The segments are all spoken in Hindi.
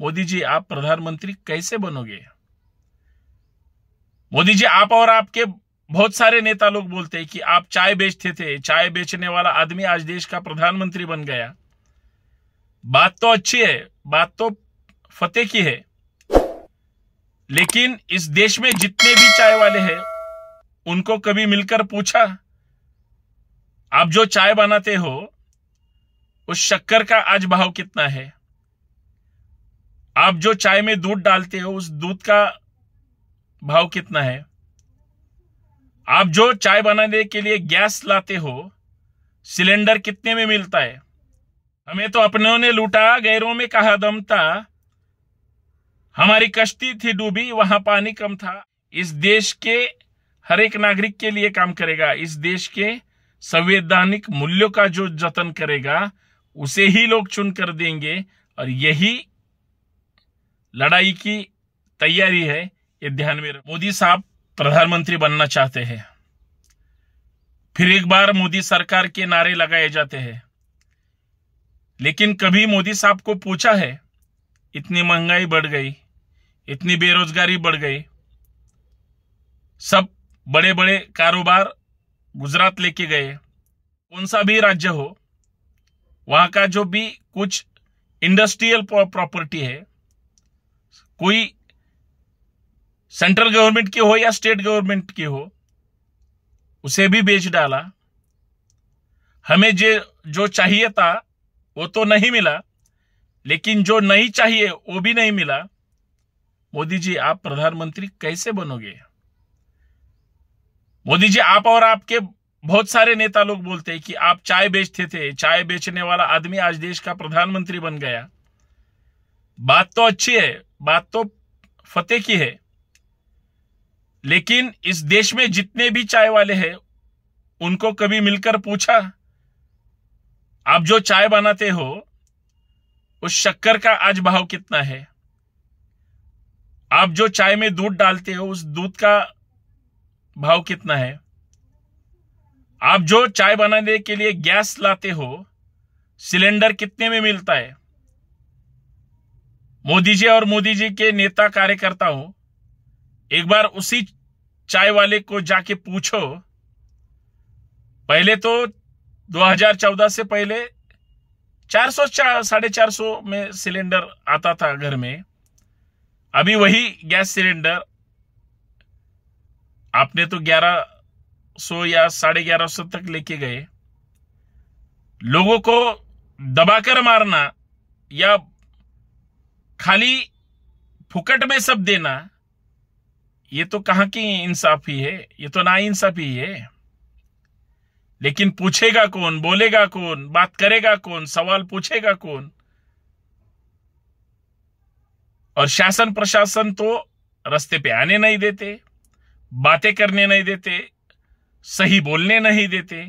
मोदी जी आप प्रधानमंत्री कैसे बनोगे? मोदी जी आप और आपके बहुत सारे नेता लोग बोलते हैं कि आप चाय बेचते थे, चाय बेचने वाला आदमी आज देश का प्रधानमंत्री बन गया। बात तो अच्छी है, बात तो फतेह की है, लेकिन इस देश में जितने भी चाय वाले हैं उनको कभी मिलकर पूछा आप जो चाय बनाते हो उस शक्कर का आज भाव कितना है? आप जो चाय में दूध डालते हो उस दूध का भाव कितना है? आप जो चाय बनाने के लिए गैस लाते हो सिलेंडर कितने में मिलता है? हमें तो अपनों ने लूटा, गैरों में कहा दम था, हमारी कश्ती थी डूबी वहां पानी कम था। इस देश के हर एक नागरिक के लिए काम करेगा, इस देश के संवैधानिक मूल्यों का जो जतन करेगा उसे ही लोग चुन कर देंगे, और यही लड़ाई की तैयारी है, ये ध्यान में रखो। मोदी साहब प्रधानमंत्री बनना चाहते हैं, फिर एक बार मोदी सरकार के नारे लगाए जाते हैं, लेकिन कभी मोदी साहब को पूछा है इतनी महंगाई बढ़ गई, इतनी बेरोजगारी बढ़ गई, सब बड़े बड़े कारोबार गुजरात लेके गए, कौन सा भी राज्य हो वहां का जो भी कुछ इंडस्ट्रियल प्रॉपर्टी है, कोई सेंट्रल गवर्नमेंट की हो या स्टेट गवर्नमेंट की हो, उसे भी बेच डाला। हमें जो चाहिए था वो तो नहीं मिला, लेकिन जो नहीं चाहिए वो भी नहीं मिला। मोदी जी आप प्रधानमंत्री कैसे बनोगे? मोदी जी आप और आपके बहुत सारे नेता लोग बोलते हैं कि आप चाय बेचते थे, चाय बेचने वाला आदमी आज देश का प्रधानमंत्री बन गया। बात तो अच्छी है, बात तो फतेह की है, लेकिन इस देश में जितने भी चाय वाले हैं उनको कभी मिलकर पूछा आप जो चाय बनाते हो उस शक्कर का आज भाव कितना है? आप जो चाय में दूध डालते हो उस दूध का भाव कितना है? आप जो चाय बनाने के लिए गैस लाते हो सिलेंडर कितने में मिलता है? मोदी जी और मोदी जी के नेता कार्यकर्ता हो, एक बार उसी चाय वाले को जाके पूछो। पहले तो 2014 से पहले 400 450 में सिलेंडर आता था घर में, अभी वही गैस सिलेंडर आपने तो 1100 या 1150 तक लेके गए। लोगों को दबाकर मारना या खाली फुकट में सब देना, ये तो कहां की इंसाफी है, ये तो नाइंसाफी है। लेकिन पूछेगा कौन, बोलेगा कौन, बात करेगा कौन, सवाल पूछेगा कौन? और शासन प्रशासन तो रास्ते पे आने नहीं देते, बातें करने नहीं देते, सही बोलने नहीं देते।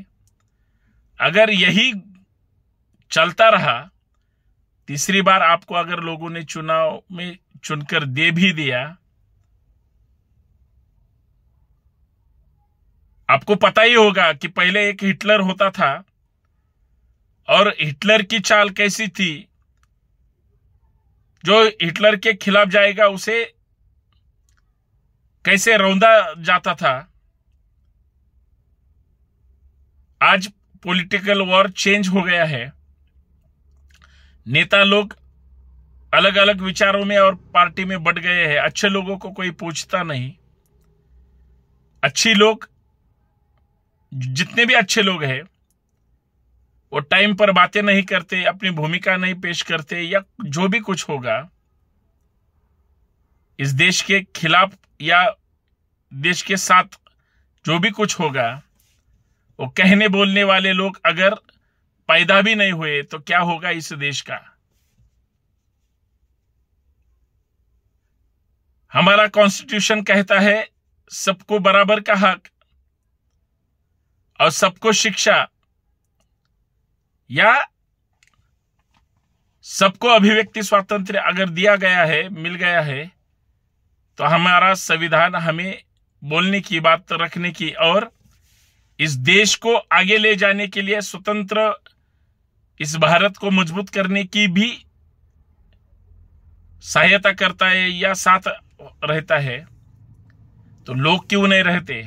अगर यही चलता रहा, तीसरी बार आपको अगर लोगों ने चुनाव में चुनकर दे भी दिया, आपको पता ही होगा कि पहले एक हिटलर होता था और हिटलर की चाल कैसी थी, जो हिटलर के खिलाफ जाएगा उसे कैसे रौंदा जाता था। आज पॉलिटिकल वॉर चेंज हो गया है, नेता लोग अलग अलग विचारों में और पार्टी में बट गए हैं, अच्छे लोगों को कोई पूछता नहीं। अच्छी लोग, जितने भी अच्छे लोग हैं वो टाइम पर बातें नहीं करते, अपनी भूमिका नहीं पेश करते, या जो भी कुछ होगा इस देश के खिलाफ या देश के साथ जो भी कुछ होगा, वो कहने बोलने वाले लोग अगर पैदा भी नहीं हुए तो क्या होगा इस देश का? हमारा कॉन्स्टिट्यूशन कहता है सबको बराबर का हक और सबको शिक्षा या सबको अभिव्यक्ति स्वातंत्र्य अगर दिया गया है, मिल गया है, तो हमारा संविधान हमें बोलने की, बात रखने की और इस देश को आगे ले जाने के लिए, स्वतंत्र इस भारत को मजबूत करने की भी सहायता करता है या साथ रहता है, तो लोग क्यों नहीं रहते?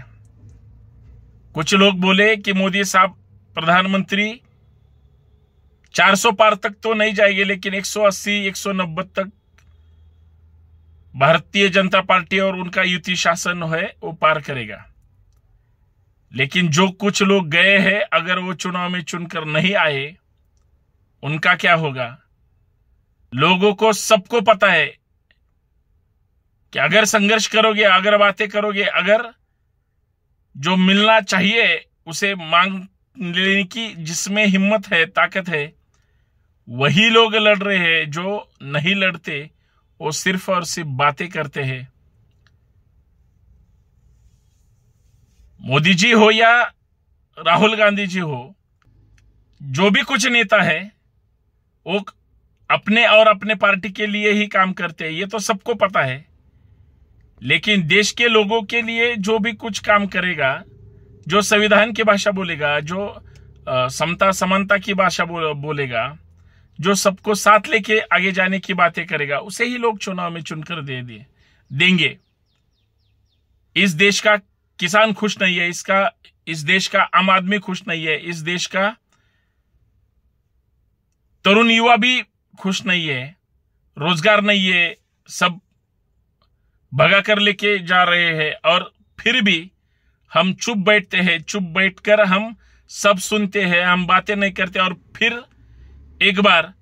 कुछ लोग बोले कि मोदी साहब प्रधानमंत्री 400 पार तक तो नहीं जाएंगे, लेकिन 180 190 तक भारतीय जनता पार्टी और उनका युति शासन है वो पार करेगा। लेकिन जो कुछ लोग गए हैं, अगर वो चुनाव में चुनकर नहीं आए, उनका क्या होगा? लोगों को सबको पता है कि अगर संघर्ष करोगे, अगर बातें करोगे, अगर जो मिलना चाहिए उसे मांग लेने की जिसमें हिम्मत है, ताकत है, वही लोग लड़ रहे हैं। जो नहीं लड़ते वो सिर्फ और सिर्फ बातें करते हैं। मोदी जी हो या राहुल गांधी जी हो, जो भी कुछ नेता है वो अपने और अपने पार्टी के लिए ही काम करते हैं, ये तो सबको पता है। लेकिन देश के लोगों के लिए जो भी कुछ काम करेगा, जो संविधान की भाषा बोलेगा, जो समता समानता की भाषा बोलेगा, जो सबको साथ लेके आगे जाने की बातें करेगा, उसे ही लोग चुनाव में चुनकर देंगे। इस देश का किसान खुश नहीं है, इस देश का आम आदमी खुश नहीं है, इस देश का तरुण युवा भी खुश नहीं है, रोजगार नहीं है, सब भगा कर लेके जा रहे हैं। और फिर भी हम चुप बैठते हैं, चुप बैठकर हम सब सुनते हैं, हम बातें नहीं करते। और फिर एक बार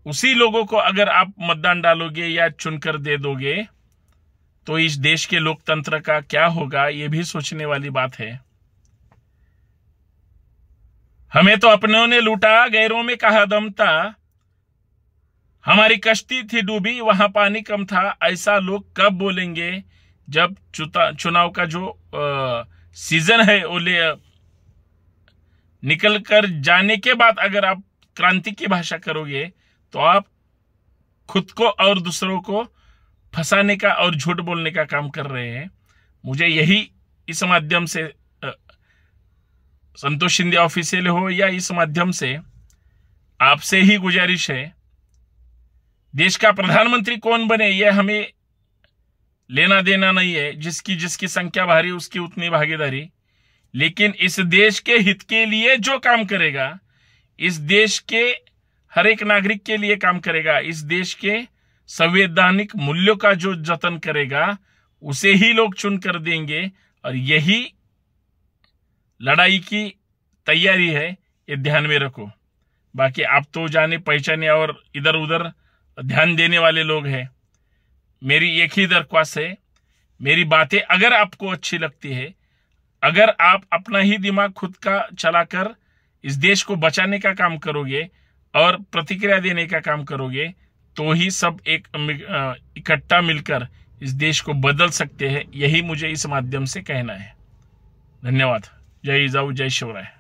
उसी लोगों को अगर आप मतदान डालोगे या चुनकर दे दोगे, तो इस देश के लोकतंत्र का क्या होगा, यह भी सोचने वाली बात है। हमें तो अपनों ने लूटा, गैरों में कहा दम था, हमारी कश्ती थी डूबी, वहां पानी कम था। ऐसा लोग कब बोलेंगे? जब चुनाव का जो सीजन है वो निकल कर जाने के बाद अगर आप क्रांति की भाषा करोगे, तो आप खुद को और दूसरों को फंसाने का और झूठ बोलने का काम कर रहे हैं। मुझे यही इस माध्यम से संतोष शिंदे ऑफिशियल हो या इस माध्यम से आपसे ही गुजारिश है, देश का प्रधानमंत्री कौन बने यह हमें लेना देना नहीं है। जिसकी संख्या भारी उसकी उतनी भागीदारी। लेकिन इस देश के हित के लिए जो काम करेगा, इस देश के हर एक नागरिक के लिए काम करेगा, इस देश के संवैधानिक मूल्यों का जो जतन करेगा, उसे ही लोग चुनकर देंगे। और यही लड़ाई की तैयारी है, ये ध्यान में रखो। बाकी आप तो जाने पहचाने और इधर उधर ध्यान देने वाले लोग हैं। मेरी एक ही दरख्वास्त है, मेरी बातें अगर आपको अच्छी लगती है, अगर आप अपना ही दिमाग खुद का चलाकर इस देश को बचाने का काम करोगे और प्रतिक्रिया देने का काम करोगे, तो ही सब एक इकट्ठा मिलकर इस देश को बदल सकते हैं। यही मुझे इस माध्यम से कहना है। धन्यवाद। जय जिजाऊ, जय शिवराय।